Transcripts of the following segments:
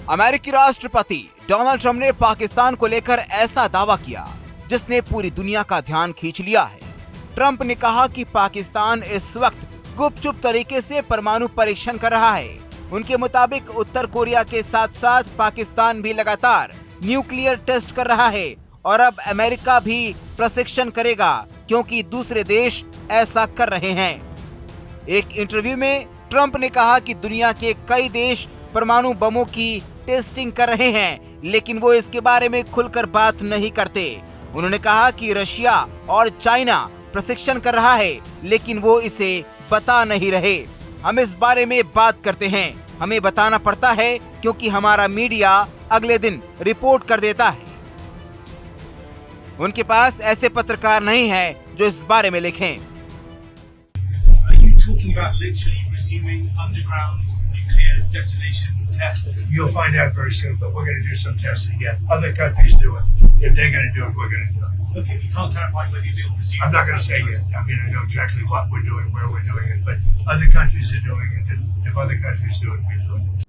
अमेरिकी राष्ट्रपति Donald Trump ने पाकिस्तान को लेकर ऐसा दावा किया जिसने पूरी दुनिया का ध्यान खींच लिया है। ट्रंप ने कहा कि पाकिस्तान इस वक्त गुपचुप तरीके से परमाणु परीक्षण कर रहा है। उनके मुताबिक उत्तर कोरिया के साथ साथ पाकिस्तान भी लगातार न्यूक्लियर टेस्ट कर रहा है और अब अमेरिका भी प्रशिक्षण करेगा क्योंकि दूसरे देश ऐसा कर रहे हैं। एक इंटरव्यू में ट्रंप ने कहा कि दुनिया के कई देश परमाणु बमों की टेस्टिंग कर रहे हैं, लेकिन वो इसके बारे में खुलकर बात नहीं करते। उन्होंने कहा कि रशिया और चाइना प्रशिक्षण कर रहा है, लेकिन वो इसे बता नहीं रहे। हम इस बारे में बात करते हैं, हमें बताना पड़ता है क्योंकि हमारा मीडिया अगले दिन रिपोर्ट कर देता है। उनके पास ऐसे पत्रकार नहीं है जो इस बारे में लिखें। Talking about literally resuming underground nuclear detonation tests. You'll find out very soon, but we're going to do some testing again. Other countries do it. If they're going to do it, we're going to do it. Okay, you can't clarify whether you'll resume. I'm not going to say yet. I mean, I know exactly what we're doing, where we're doing it, but other countries are doing it, and if other countries do it, we do it.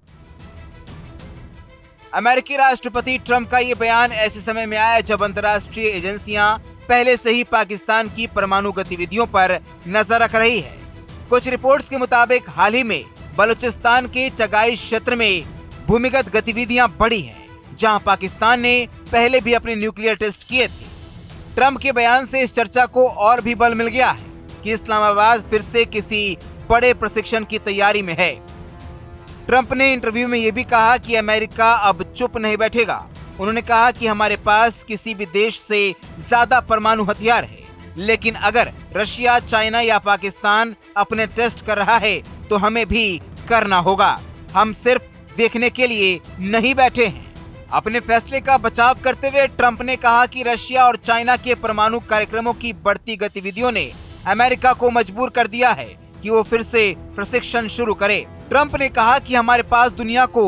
अमेरिकी राष्ट्रपति Trump का ये बयान ऐसे समय में आया जब अंतर्राष्ट्रीय एजेंसियां पहले से ही पाकिस्तान की परमाणु गतिविधियों पर नजर रख रही है। कुछ रिपोर्ट्स के मुताबिक हाल ही में बलूचिस्तान के चगाई क्षेत्र में भूमिगत गतिविधियां बढ़ी हैं, जहां पाकिस्तान ने पहले भी अपने न्यूक्लियर टेस्ट किए थे। ट्रंप के बयान से इस चर्चा को और भी बल मिल गया है कि इस्लामाबाद फिर से किसी बड़े प्रशिक्षण की तैयारी में है। ट्रंप ने इंटरव्यू में यह भी कहा कि अमेरिका अब चुप नहीं बैठेगा। उन्होंने कहा कि हमारे पास किसी भी देश से ज्यादा परमाणु हथियार है, लेकिन अगर रशिया, चाइना या पाकिस्तान अपने टेस्ट कर रहा है तो हमें भी करना होगा। हम सिर्फ देखने के लिए नहीं बैठे हैं। अपने फैसले का बचाव करते हुए ट्रंप ने कहा कि रशिया और चाइना के परमाणु कार्यक्रमों की बढ़ती गतिविधियों ने अमेरिका को मजबूर कर दिया है कि वो फिर से प्रशिक्षण शुरू करे। ट्रंप ने कहा कि हमारे पास दुनिया को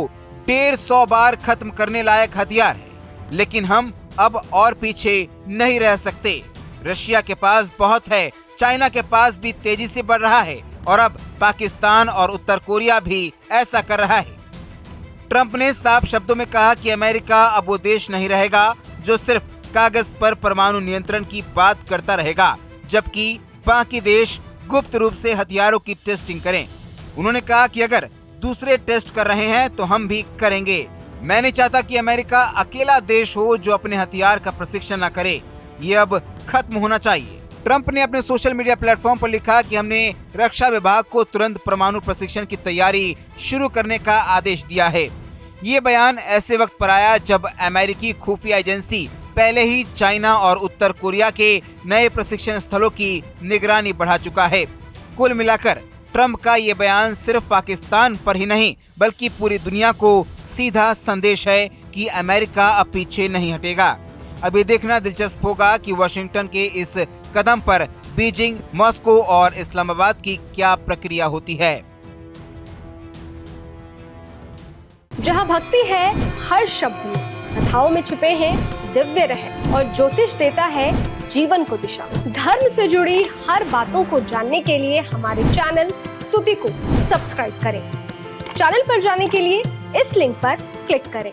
150 बार खत्म करने लायक हथियार है, लेकिन हम अब और पीछे नहीं रह सकते। रशिया के पास बहुत है, चाइना के पास भी तेजी से बढ़ रहा है और अब पाकिस्तान और उत्तर कोरिया भी ऐसा कर रहा है। ट्रंप ने साफ शब्दों में कहा कि अमेरिका अब वो देश नहीं रहेगा जो सिर्फ कागज पर परमाणु नियंत्रण की बात करता रहेगा, जबकि बाकी देश गुप्त रूप से हथियारों की टेस्टिंग करें। उन्होंने कहा कि अगर दूसरे टेस्ट कर रहे हैं तो हम भी करेंगे। मैं नहीं चाहता कि अमेरिका अकेला देश हो जो अपने हथियार का प्रशिक्षण न करे। ये अब खत्म होना चाहिए। ट्रंप ने अपने सोशल मीडिया प्लेटफॉर्म पर लिखा कि हमने रक्षा विभाग को तुरंत परमाणु प्रशिक्षण की तैयारी शुरू करने का आदेश दिया है। ये बयान ऐसे वक्त पर आया जब अमेरिकी खुफिया एजेंसी पहले ही चाइना और उत्तर कोरिया के नए प्रशिक्षण स्थलों की निगरानी बढ़ा चुका है। कुल मिलाकर ट्रंप का ये बयान सिर्फ पाकिस्तान पर ही नहीं बल्कि पूरी दुनिया को सीधा संदेश है कि अमेरिका अब पीछे नहीं हटेगा। अब ये देखना दिलचस्प होगा कि वाशिंगटन के इस कदम पर बीजिंग, मॉस्को और इस्लामाबाद की क्या प्रक्रिया होती है। जहां भक्ति है हर शब्द में, कथाओं में छुपे हैं दिव्य रहस्य और ज्योतिष देता है जीवन को दिशा। धर्म से जुड़ी हर बातों को जानने के लिए हमारे चैनल स्तुति को सब्सक्राइब करें। चैनल पर जाने के लिए इस लिंक पर क्लिक करें।